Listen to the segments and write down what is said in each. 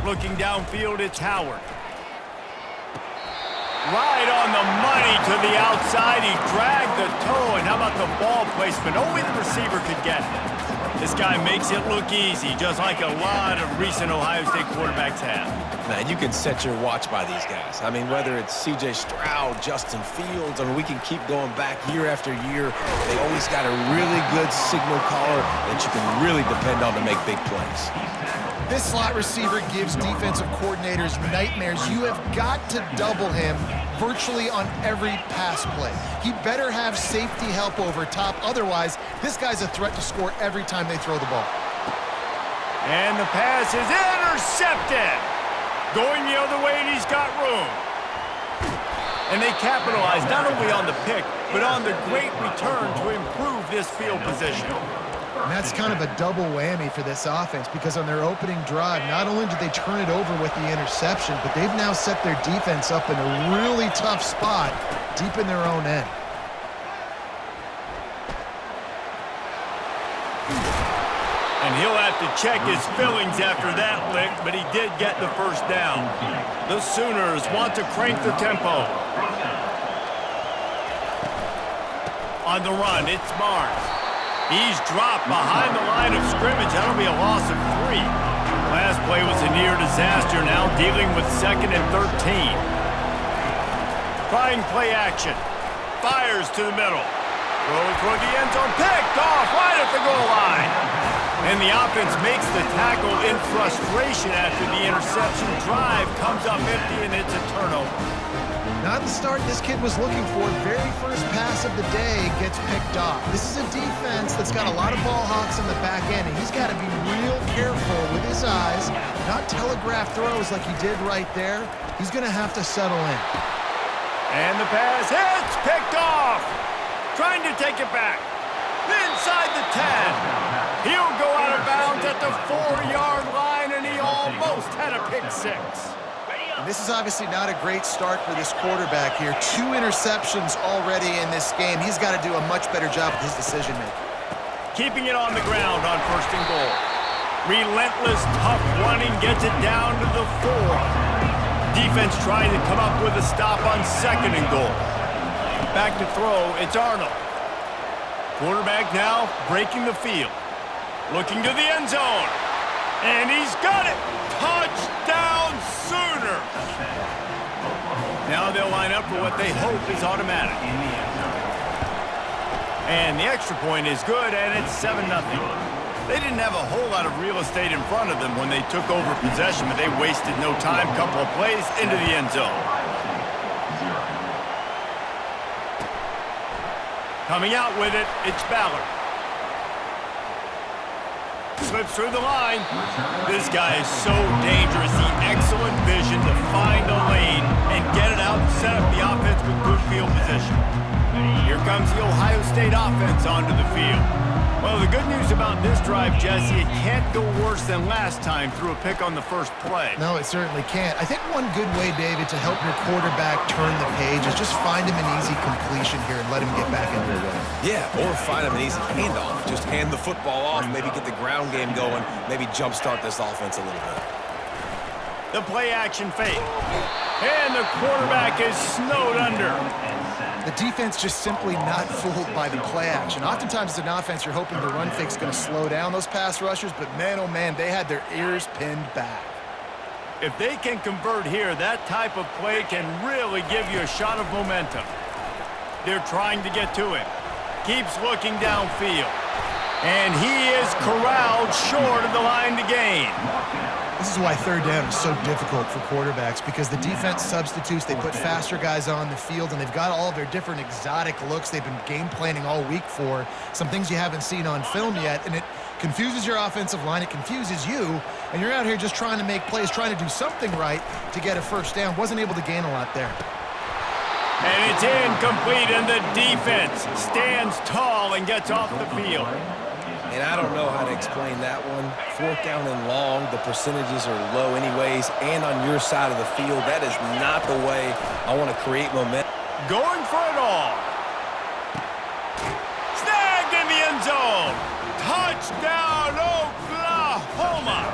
Looking downfield, it's Howard. Right on the money to the outside. He dragged the toe, and how about the ball placement? Only the receiver could get it. This guy makes it look easy, just like a lot of recent Ohio State quarterbacks have. Man, you can set your watch by these guys. I mean, whether it's C.J. Stroud, Justin Fields, I mean, we can keep going back year after year. They always got a really good signal caller that you can really depend on to make big plays. This slot receiver gives defensive coordinators nightmares. You have got to double him virtually on every pass play. He better have safety help over top. Otherwise, this guy's a threat to score every time they throw the ball. And the pass is intercepted. Going the other way, and he's got room. And they capitalize not only on the pick, but on the great return to improve this field position. And that's kind of a double whammy for this offense, because on their opening drive, not only did they turn it over with the interception, but they've now set their defense up in a really tough spot deep in their own end. And he'll have to check his fillings after that lick, but he did get the first down. The Sooners want to crank the tempo. On the run, it's Barnes. He's dropped behind the line of scrimmage. That'll be a loss of 3. Last play was a near disaster, now dealing with 2nd and 13. Trying play action. Fires to the middle. Throw toward the end zone. Picked off right at the goal line. And the offense makes the tackle in frustration after the interception. Drive comes up empty, and it's a turnover. Not the start this kid was looking for. Very first pass of the day gets picked off. This is a defense that's got a lot of ball hawks in the back end, and he's got to be real careful with his eyes, not telegraph throws like he did right there. He's going to have to settle in. And the pass hits, picked off. Trying to take it back. Inside the 10. He'll go out of bounds at the 4-yard line, and he almost had a pick 6. And this is obviously not a great start for this quarterback here. 2 interceptions already in this game. He's got to do a much better job with his decision-making. Keeping it on the ground on 1st and goal. Relentless, tough running gets it down to the 4. Defense trying to come up with a stop on 2nd and goal. Back to throw, it's Arnold. Quarterback now breaking the field. Looking to the end zone. And he's got it! Touchdown Sooners! Now they'll line up for what they hope is automatic. And the extra point is good, and it's 7-0. They didn't have a whole lot of real estate in front of them when they took over possession, but they wasted no time. Couple of plays into the end zone. Coming out with it, it's Ballard. Slips through the line. This guy is so dangerous. The excellent vision to find a lane and get it out and set up the offense with good field position. Here comes the Ohio State offense onto the field. Well, the good news about this drive, Jesse, it can't go worse than last time through a pick on the first play. No, it certainly can't. I think one good way, David, to help your quarterback turn the page is just find him an easy completion here and let him get back into the rhythm. Yeah, or find him an easy handoff. Just hand the football off, maybe get the ground game going, maybe jumpstart this offense a little bit. The play action fake. And the quarterback is snowed under. The defense just simply not fooled by the play action. Oftentimes as an offense, you're hoping the run fake's going to slow down those pass rushers, but man, oh man, they had their ears pinned back. If they can convert here, that type of play can really give you a shot of momentum. They're trying to get to him. Keeps looking downfield. And he is corralled short of the line to gain. This is why 3rd down is so difficult for quarterbacks, because the defense substitutes, they put faster guys on the field, and they've got all their different exotic looks they've been game planning all week for, some things you haven't seen on film yet, and it confuses your offensive line, it confuses you, and you're out here just trying to make plays, trying to do something right to get a 1st down. Wasn't able to gain a lot there. And it's incomplete, and the defense stands tall and gets off the field. And I don't know how to explain that one. 4th down and long, the percentages are low anyways, and on your side of the field, that is not the way I want to create momentum. Going for it all. Snagged in the end zone. Touchdown, Oklahoma.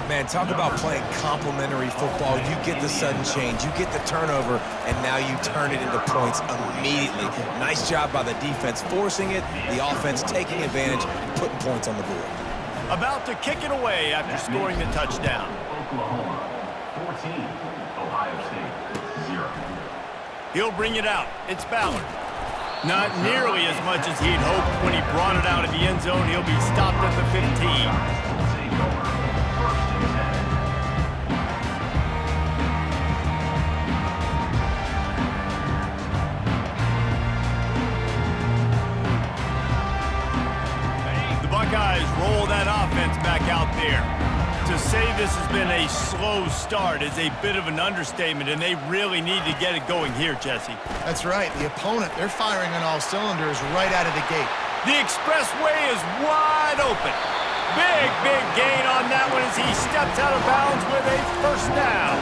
Man, talk about playing complementary football. You get the sudden change, you get the turnover, and now you turn it into points immediately. Nice job by the defense forcing it, the offense taking advantage and putting points on the board. About to kick it away after scoring the touchdown. Oklahoma 14, Ohio State 0. He'll bring it out. It's Ballard. Not nearly as much as he'd hoped when he brought it out of the end zone. He'll be stopped at the 15. The Buckeyes roll that offense back out there. To say this has been a slow start is a bit of an understatement, and they really need to get it going here, Jesse. That's right. The opponent, they're firing on all cylinders right out of the gate. The expressway is wide open. Big gain on that one as he steps out of bounds with a first down.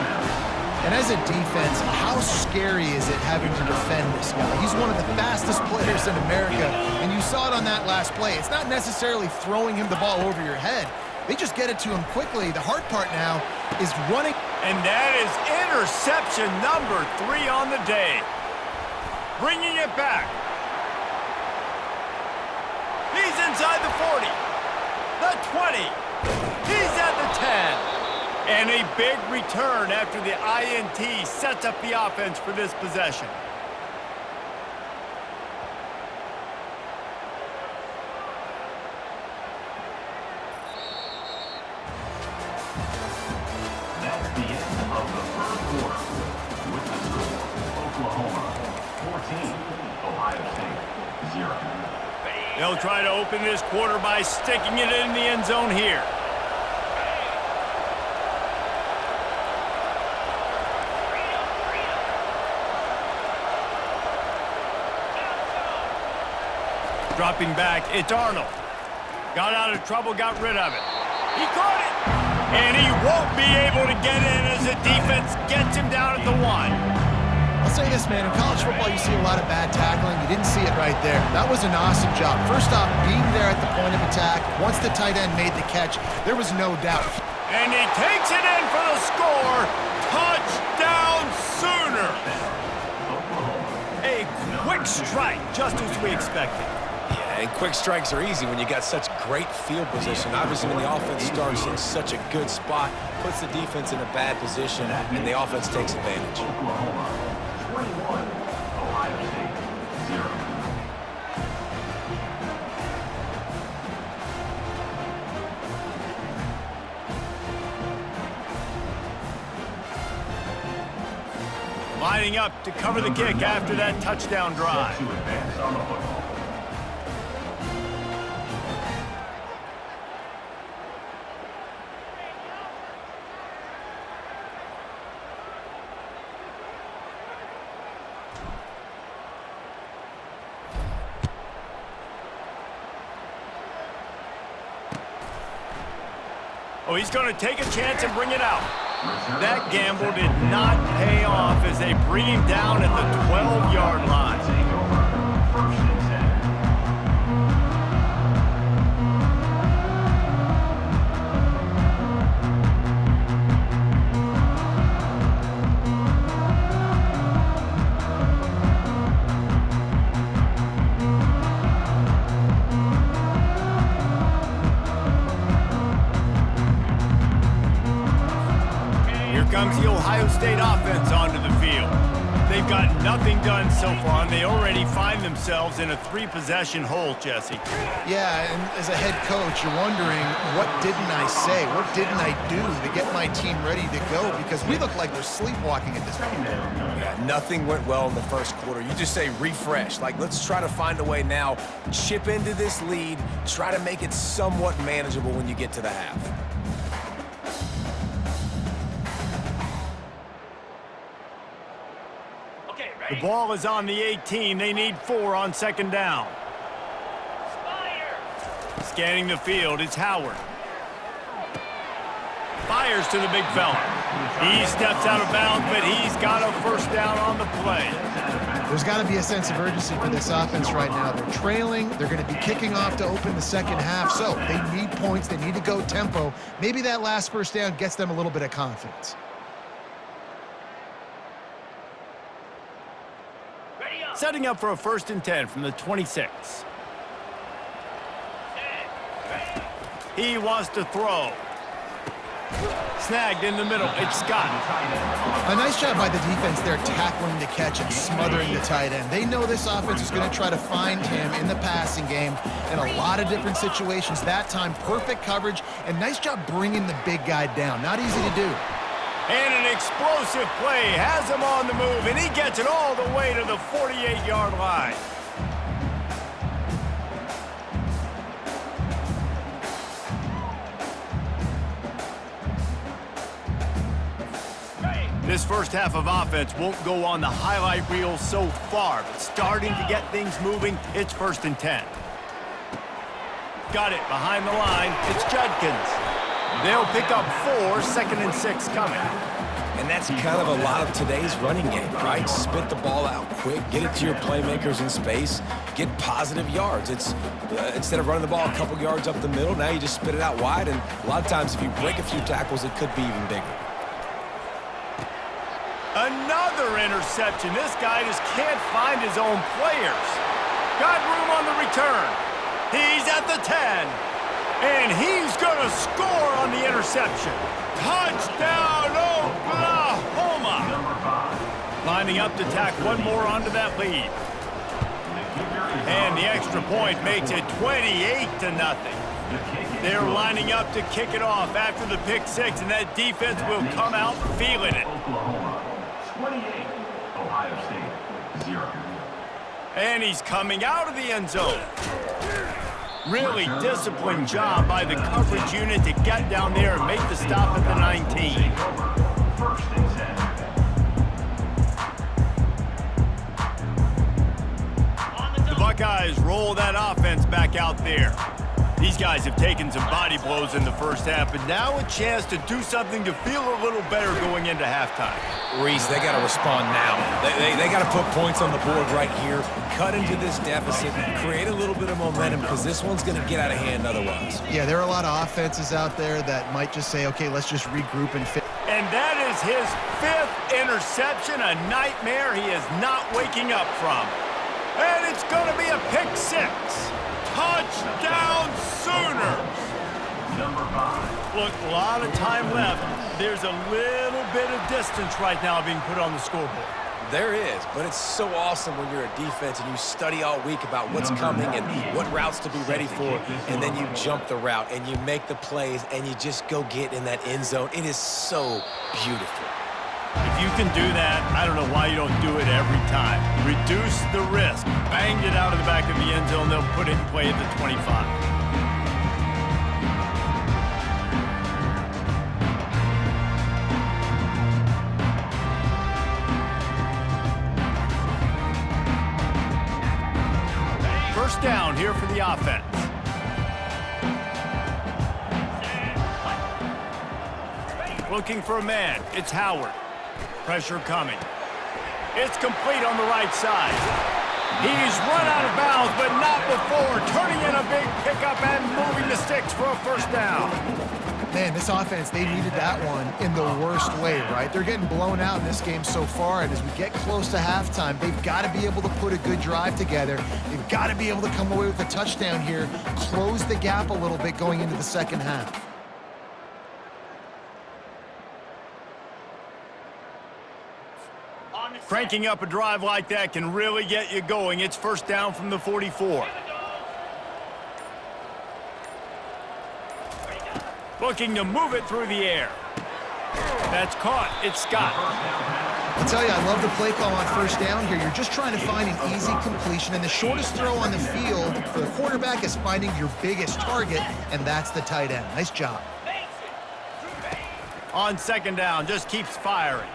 And as a defense, how scary is it having to defend this guy? He's one of the fastest players in America, and you saw it on that last play. It's not necessarily throwing him the ball over your head. They just get it to him quickly. The hard part now is running. And that is interception number 3 on the day. Bringing it back. He's inside the 40, the 20. He's at the 10. And a big return after the INT sets up the offense for this possession. That's the end of the first quarter. With the score, Oklahoma 14, Ohio State 0. They'll try to open this quarter by sticking it in the end zone here. Dropping back, it's Arnold. Got out of trouble, got rid of it. He caught it! And he won't be able to get in as the defense gets him down at the 1. I'll say this, man. In college football, you see a lot of bad tackling. You didn't see it right there. That was an awesome job. First off, being there at the point of attack. Once the tight end made the catch, there was no doubt. And he takes it in for the score. Touchdown Sooner! A quick strike, just as we expected. And quick strikes are easy when you got such great field position. Obviously, when the offense starts in such a good spot, puts the defense in a bad position, and the offense takes advantage. Oklahoma 21, Ohio State 0. Lining up to cover the kick after that touchdown drive. To advance on the football. Oh, he's going to take a chance and bring it out. That gamble did not pay off as they bring him down at the 12-yard line. First and 10. Here comes the Ohio State offense onto the field. They've got nothing done so far, and they already find themselves in a 3-possession hole, Jesse. Yeah, and as a head coach, you're wondering, what didn't I say? What didn't I do to get my team ready to go? Because we look like we're sleepwalking at this point. Yeah, nothing went well in the first quarter. You just say refresh. Like, let's try to find a way now, chip into this lead, try to make it somewhat manageable when you get to the half. The ball is on the 18. They need 4 on second down. Scanning the field, it's Howard. Fires to the big fella. He steps out of bounds, but he's got a first down on the play. There's got to be a sense of urgency for this offense right now. They're trailing. They're going to be kicking off to open the second half. So they need points. They need to go tempo. Maybe that last first down gets them a little bit of confidence. Setting up for a 1st and 10 from the 26. He wants to throw. Snagged in the middle. It's Scott. A nice job by the defense there, tackling the catch and smothering the tight end. They know this offense is going to try to find him in the passing game in a lot of different situations. That time, perfect coverage, and nice job bringing the big guy down. Not easy to do. And an explosive play has him on the move, and he gets it all the way to the 48-yard line. This first half of offense won't go on the highlight reel so far, but starting to get things moving, it's 1st and 10. Got it behind the line. It's Judkins. They'll pick up 4, 2nd and 6 coming. And that's kind of a lot of today's running game, right? Spit the ball out quick, get it to your playmakers in space, get positive yards. It's instead of running the ball a couple yards up the middle, now you just spit it out wide, and a lot of times if you break a few tackles, it could be even bigger. Another interception. This guy just can't find his own players. Got room on the return. He's at the 10. And he's going to score on the interception. Touchdown, Oklahoma! Lining up to tack one more onto that lead. And the extra point makes it 28-0. They're lining up to kick it off after the pick 6, and that defense will come out feeling it. Oklahoma 28, Ohio State 0. And he's coming out of the end zone. Really disciplined job by the coverage unit to get down there and make the stop at the 19. 1st and 10. The Buckeyes roll that offense back out there. These guys have taken some body blows in the first half, but now a chance to do something to feel a little better going into halftime. Reese, they got to respond now. They got to put points on the board right here, cut into this deficit, create a little bit of momentum, because this one's going to get out of hand otherwise. Yeah, there are a lot of offenses out there that might just say, okay, let's just regroup and fit. And that is his 5th interception, a nightmare he is not waking up from. And it's going to be a pick 6. Touchdown Sooners! Number 5. Look, a lot of time left. There's a little bit of distance right now being put on the scoreboard. There is, but it's so awesome when you're a defense and you study all week about what's coming and what routes to be ready for, and then you jump the route and you make the plays and you just go get in that end zone. It is so beautiful. If you can do that, I don't know why you don't do it every time. Reduce the risk. Banged it out of the back of the end zone. They'll put it in play at the 25. First down here for the offense. Looking for a man. It's Howard. Pressure coming. It's complete on the right side. He's run out of bounds, but not before. Turning in a big pickup and moving the sticks for a first down. Man, this offense, they needed that one in the worst way, right? They're getting blown out in this game so far, and as we get close to halftime, they've got to be able to put a good drive together. They've got to be able to come away with a touchdown here, close the gap a little bit going into the second half. Cranking up a drive like that can really get you going. It's first down from the 44. Looking to move it through the air. That's caught. It's Scott. I'll tell you, I love the play call on first down here. You're just trying to find an easy completion, and the shortest throw on the field for the quarterback is finding your biggest target, and that's the tight end. Nice job. On second down, just keeps firing.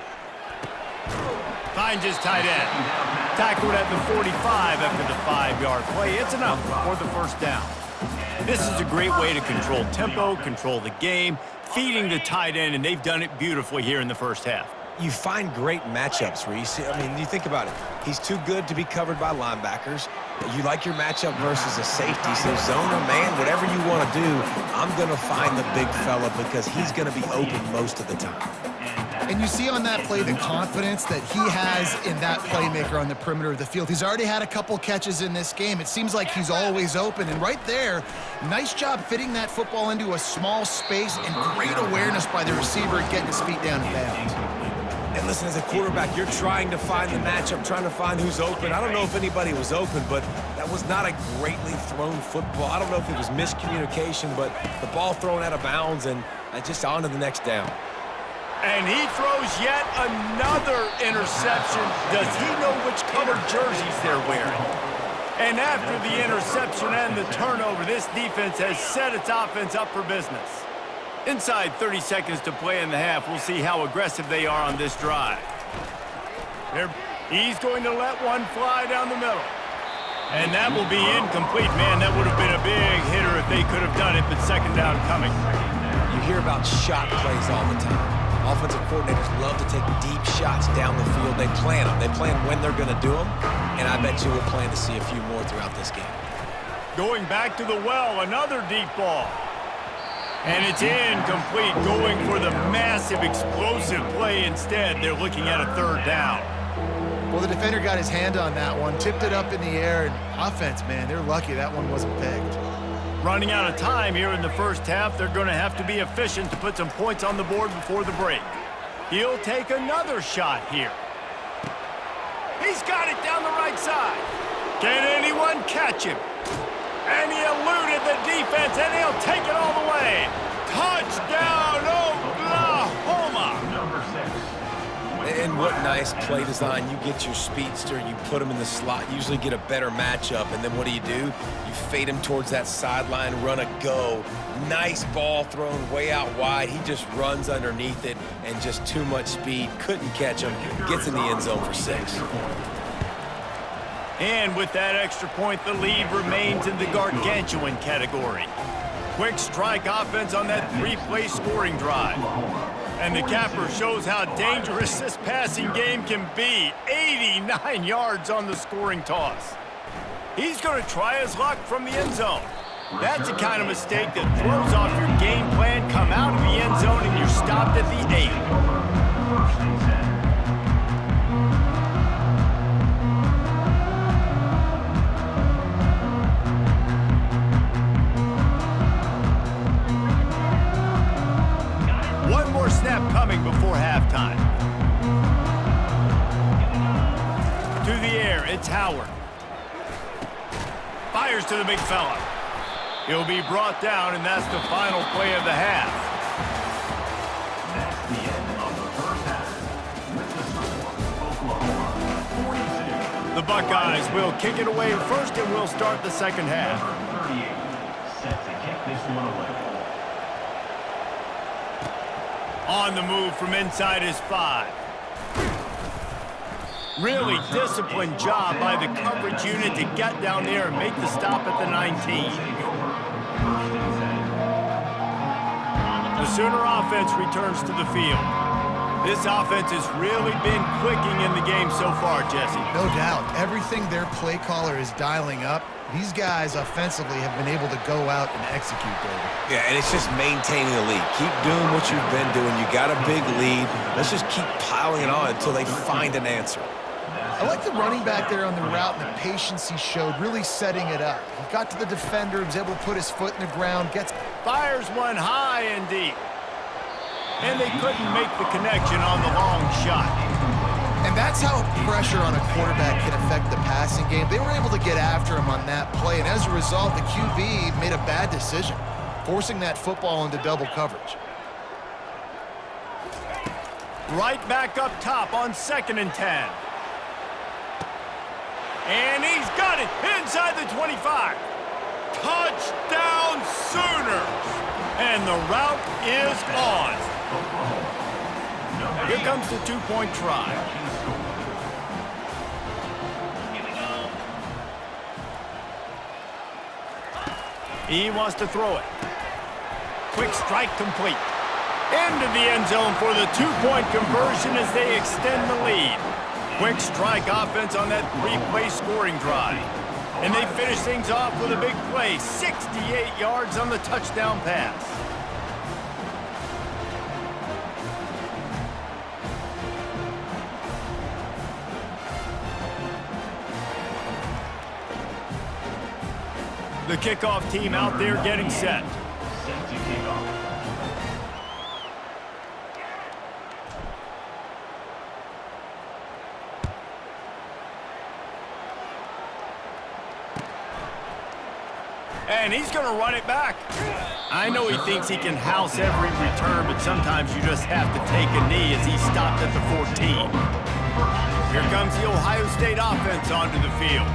Finds his tight end. Tackled at the 45 after the 5-yard play. It's enough for the first down. This is a great way to control tempo, control the game, feeding the tight end, and they've done it beautifully here in the first half. you find great matchups, Reese. I mean, you think about it. He's too good to be covered by linebackers. You like your matchup versus a safety. So zone or man, whatever you want to do, I'm going to find the big fella because he's going to be open most of the time. And you see on that play the confidence that he has in that playmaker on the perimeter of the field. He's already had a couple catches in this game. It seems like he's always open. And right there, nice job fitting that football into a small space and great awareness by the receiver getting his feet down in bounds. And listen, as a quarterback, you're trying to find the matchup, trying to find who's open. I don't know if anybody was open, but that was not a greatly thrown football. I don't know if it was miscommunication, but the ball thrown out of bounds and just on to the next down. And he throws yet another interception. Does he know which color jerseys they're wearing? And after the interception and the turnover, this defense has set its offense up for business. Inside 30 seconds to play in the half, we'll see how aggressive they are on this drive. He's going to let one fly down the middle. And that will be incomplete. Man, that would have been a big hitter if they could have done it, but second down coming. You hear about shot plays all the time. Offensive coordinators love to take deep shots down the field. They plan them. They plan when they're going to do them, and I bet you we'll plan to see a few more throughout this game. Going back to the well, another deep ball. And it's incomplete, going for the massive explosive play instead. They're looking at a third down. Well, the defender got his hand on that one, tipped it up in the air, and offense, man, they're lucky that one wasn't picked. Running out of time here in the first half, they're going to have to be efficient to put some points on the board before the break. He'll take another shot here. He's got it down the right side. Can anyone catch him? And he eluded the defense, and he'll take it all the way. Touchdown, Oklahoma! Number 6. And what nice play design. You get your speedster, you put him in the slot, usually get a better matchup, and then what do? You fade him towards that sideline, run a go. Nice ball thrown way out wide. He just runs underneath it, and just too much speed. Couldn't catch him. Gets in the end zone for 6. And with that extra point, the lead remains in the gargantuan category. Quick strike offense on that 3-play scoring drive. And the capper shows how dangerous this passing game can be. 89 yards on the scoring toss. He's going to try his luck from the end zone. That's the kind of mistake that throws off your game plan. Come out of the end zone and you're stopped at the 8. Snap coming before halftime. To the air, it's Howard. Fires to the big fella. He'll be brought down, and that's the final play of the half. That's the end of the first half. With the score, Oklahoma 42. The Buckeyes will kick it away first, and we'll start the second half. Number 38 set to kick this one away. On the move from inside his 5. Really disciplined job by the coverage unit to get down there and make the stop at the 19. The Sooner offense returns to the field. This offense has really been clicking in the game so far, Jesse. No doubt. Everything their play caller is dialing up, these guys offensively have been able to go out and execute, David. Yeah, and it's just maintaining the lead. Keep doing what you've been doing. You got a big lead. Let's just keep piling it on until they find an answer. I like the running back there on the route and the patience he showed, really setting it up. He got to the defender, was able to put his foot in the ground, Fires one high and deep. And they couldn't make the connection on the long shot. And that's how pressure on a quarterback can affect the passing game. They were able to get after him on that play, and as a result, the QB made a bad decision, forcing that football into double coverage. Right back up top on 2nd and 10. And he's got it inside the 25. Touchdown Sooners! And the route is on. Here comes the 2-point try. He wants to throw it. Quick strike complete. Into the end zone for the two-point conversion as they extend the lead. Quick strike offense on that three-play scoring drive. And they finish things off with a big play, 68 yards on the touchdown pass. The kickoff team out there getting set. Set to kick off. And he's going to run it back. I know he thinks he can house every return, but sometimes you just have to take a knee as he stopped at the 14. Here comes the Ohio State offense onto the field.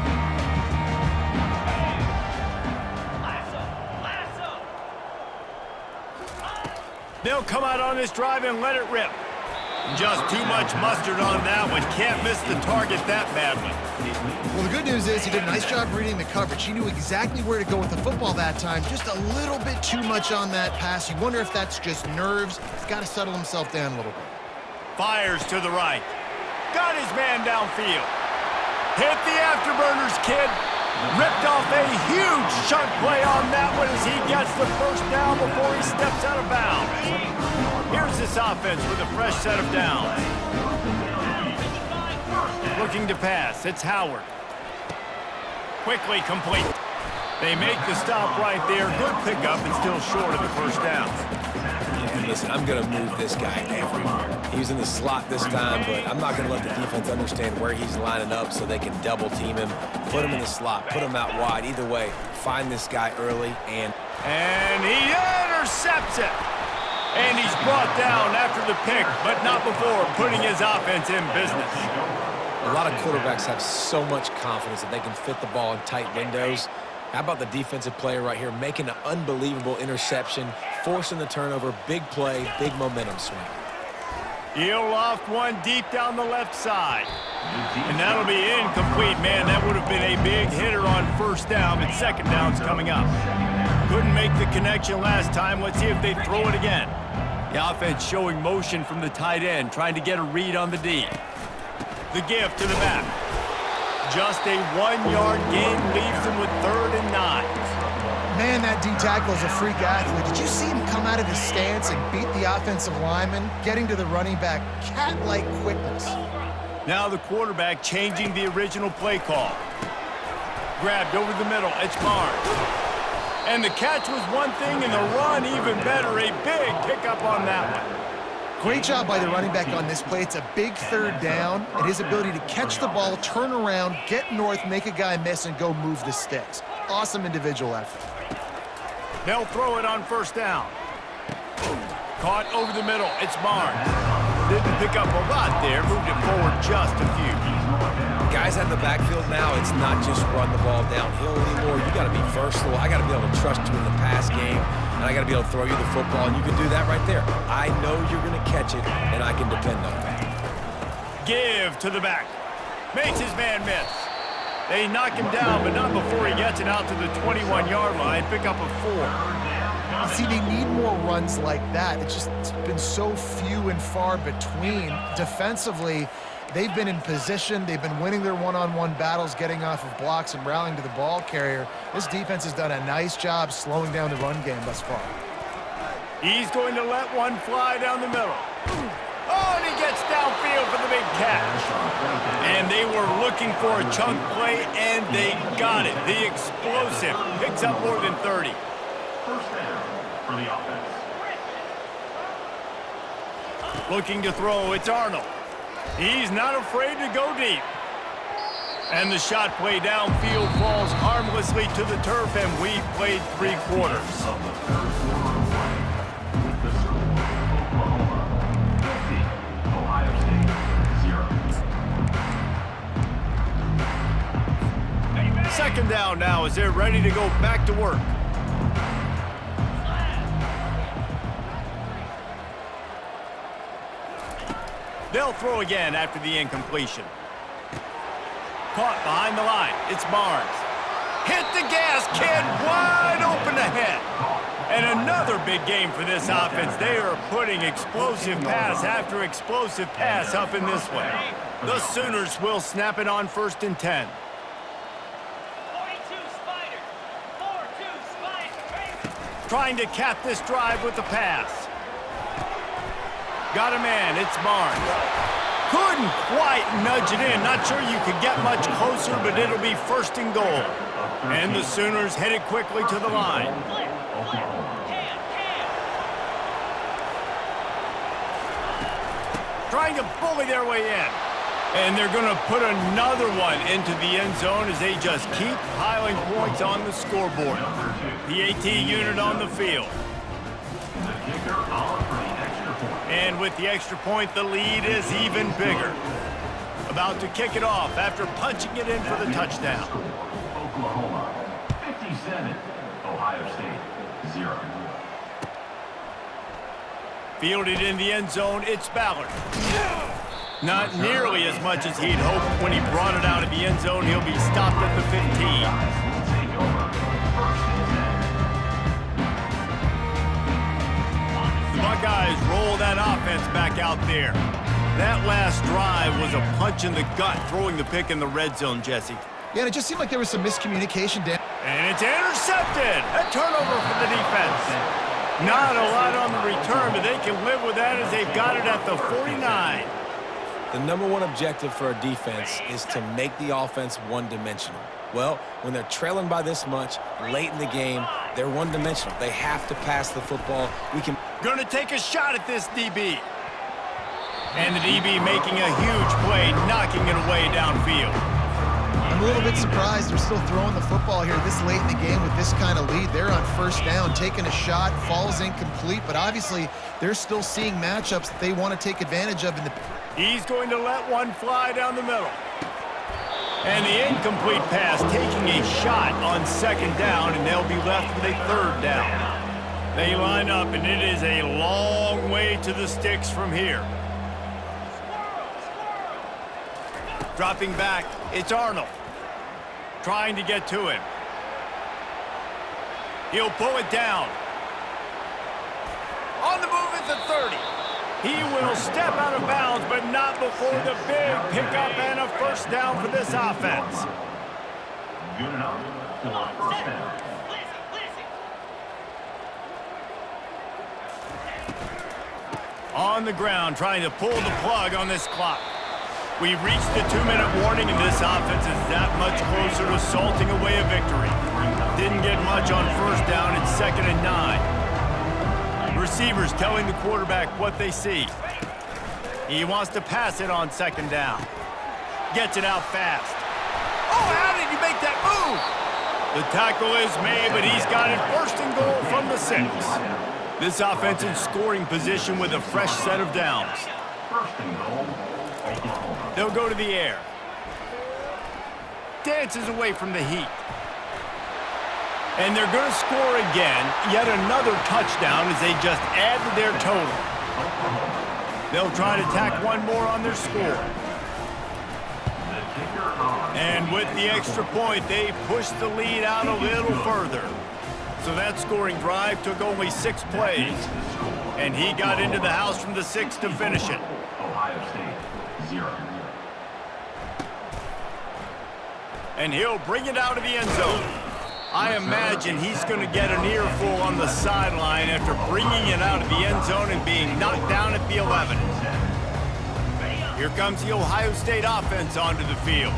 They'll come out on this drive and let it rip. Just too much mustard on that one. Can't miss the target that badly. Well, the good news is he did a nice job reading the coverage. He knew exactly where to go with the football that time. Just a little bit too much on that pass. You wonder if that's just nerves. He's got to settle himself down a little bit. Fires to the right. Got his man downfield. Hit the afterburners, kid. Ripped off a huge chunk play on that one as he gets the first down before he steps out of bounds. Here's this offense with a fresh set of downs. Looking to pass, it's Howard. Quickly complete. They make the stop right there. Good pickup and still short of the first down. And listen, I'm going to move this guy everywhere. He's in the slot this time, but I'm not going to let the defense understand where he's lining up so they can double team him, put him in the slot, put him out wide. Either way, find this guy early and he intercepts it. And he's brought down after the pick, but not before putting his offense in business. a lot of quarterbacks have so much confidence that they can fit the ball in tight windows. How about the defensive player right here making an unbelievable interception, forcing the turnover, big play, big momentum swing. He'll loft one deep down the left side. And that'll be incomplete, man. That would have been a big hitter on first down, but second down's coming up. Couldn't make the connection last time. Let's see if they throw it again. The offense showing motion from the tight end, trying to get a read on the D. The give to the back. Just a 1-yard gain leaves him with 3rd and 9. Man, that D tackle is a freak athlete. Did you see him come out of his stance and beat the offensive lineman, getting to the running back? Cat-like quickness. Now the quarterback changing the original play call. Grabbed over the middle. It's Barnes. And the catch was one thing, and the run even better. A big pickup on that one. Great job by the running back on this play. It's a big 3rd down, and his ability to catch the ball, turn around, get north, make a guy miss, and go move the sticks. Awesome individual effort. They'll throw it on first down. Caught over the middle. It's Barnes. Didn't pick up a lot there. Moved it forward just a few. Guys out in the backfield now, it's not just run the ball downhill anymore. You got to be versatile. I got to be able to trust you in the pass game, and I got to be able to throw you the football, and you can do that right there. I know you're going to catch it, and I can depend on that. Give to the back. Makes his man miss. They knock him down, but not before he gets it out to the 21-yard line. Pick up a 4. See, they need more runs like that. It's been so few and far between. Defensively, they've been in position. They've been winning their one-on-one battles, getting off of blocks and rallying to the ball carrier. This defense has done a nice job slowing down the run game thus far. He's going to let one fly down the middle. Oh, and he gets downfield for the big catch. And they were looking for a chunk play, and they got it. The explosive picks up more than 30. First down for the offense. Looking to throw, it's Arnold. He's not afraid to go deep. And the shot play downfield falls harmlessly to the turf, and we've played 3 quarters. Of the third quarter of play, with the score, Oklahoma 50, Ohio State 0. Second down now as they're ready to go back to work. They'll throw again after the incompletion. Caught behind the line. It's Barnes. Hit the gas, kid. Wide open ahead. And another big game for this offense. They are putting explosive pass after explosive pass up in this one. The Sooners will snap it on 1st and 10. 42 Spider. 4-2 Spider. Trying to cap this drive with the pass. Got a man, it's Barnes. Couldn't quite nudge it in. Not sure you could get much closer, but it'll be 1st and goal. And the Sooners headed quickly to the line. Trying to bully their way in. And they're going to put another one into the end zone as they just keep piling points on the scoreboard. The AT unit on the field. And with the extra point, the lead is even bigger. About to kick it off after punching it in for the touchdown. Oklahoma 57, Ohio State 0. Fielded in the end zone, it's Ballard. Not nearly as much as he'd hoped when he brought it out of the end zone. He'll be stopped at the 15. Take over 1st and 10. The Buckeyes roll that offense back out there. That last drive was a punch in the gut, throwing the pick in the red zone, Jesse. Yeah, and it just seemed like there was some miscommunication, Dan. And it's intercepted. A turnover for the defense. Not a lot on the return, but they can live with that as they've got it at the 49. The number one objective for a defense is to make the offense one-dimensional. Well, when they're trailing by this much late in the game, they're one-dimensional. They have to pass the football. Going to take a shot at this DB. And the DB making a huge play, knocking it away downfield. I'm a little bit surprised they're still throwing the football here this late in the game with this kind of lead. They're on 1st down, taking a shot, falls incomplete, but obviously they're still seeing matchups that they want to take advantage of in the... He's going to let one fly down the middle. And the incomplete pass taking a shot on 2nd down, and they'll be left with a 3rd down. They line up, and it is a long way to the sticks from here. Dropping back, it's Arnold. Trying to get to him. He'll pull it down. On the move at the 30. He will step out of bounds, but not before the big pickup and a 1st down for this offense. Good enough for 1st down. On the ground, trying to pull the plug on this clock. We've reached the 2-minute warning, and this offense is that much closer to salting away a victory. Didn't get much on 1st down. It's 2nd and 9. Receivers telling the quarterback what they see. He wants to pass it on 2nd down. Gets it out fast. Oh, how did he make that move? The tackle is made, but he's got it 1st and goal from the 6. This offense in scoring position with a fresh set of downs. 1st and goal, Oklahoma. They'll go to the air. Dances away from the heat. And they're going to score again. Yet another touchdown as they just add to their total. They'll try to tack one more on their score. And with the extra point, they push the lead out a little further. So that scoring drive took only 6 plays. And he got into the house from the 6 to finish it. Ohio State 0. And he'll bring it out of the end zone. I imagine he's going to get an earful on the sideline after bringing it out of the end zone and being knocked down at the 11. Here comes the Ohio State offense onto the field.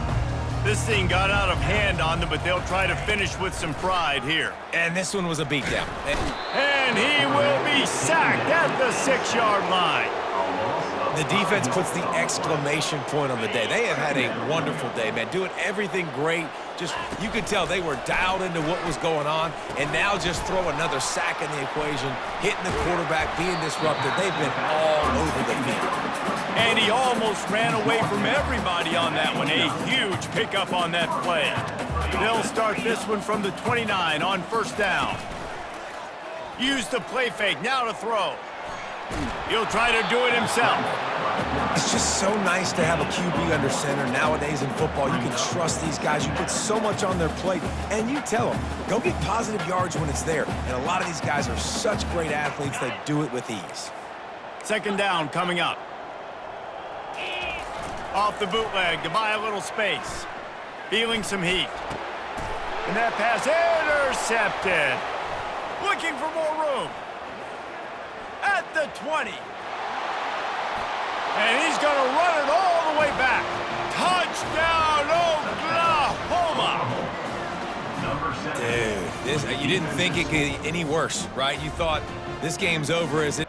This thing got out of hand on them, but they'll try to finish with some pride here. And this one was a beatdown. And he will be sacked at the 6-yard line. The defense puts the exclamation point on the day. They have had a wonderful day, man. Doing everything great. Just, you could tell they were dialed into what was going on, and now just throw another sack in the equation, hitting the quarterback, being disrupted. They've been all over the field. And he almost ran away from everybody on that one. A huge pickup on that play. They'll start this one from the 29 on 1st down. Use the play fake, now to throw. He'll try to do it himself. It's just so nice to have a QB under center. Nowadays in football, you can trust these guys. You put so much on their plate, and you tell them, go get positive yards when it's there. And a lot of these guys are such great athletes, they do it with ease. Second down coming up. Off the bootleg to buy a little space. Feeling some heat. And that pass intercepted. Looking for more room. At the 20. And he's going to run it all the way back. Touchdown, Oklahoma! Dude, you didn't think it could get any worse, right? You thought this game's over as it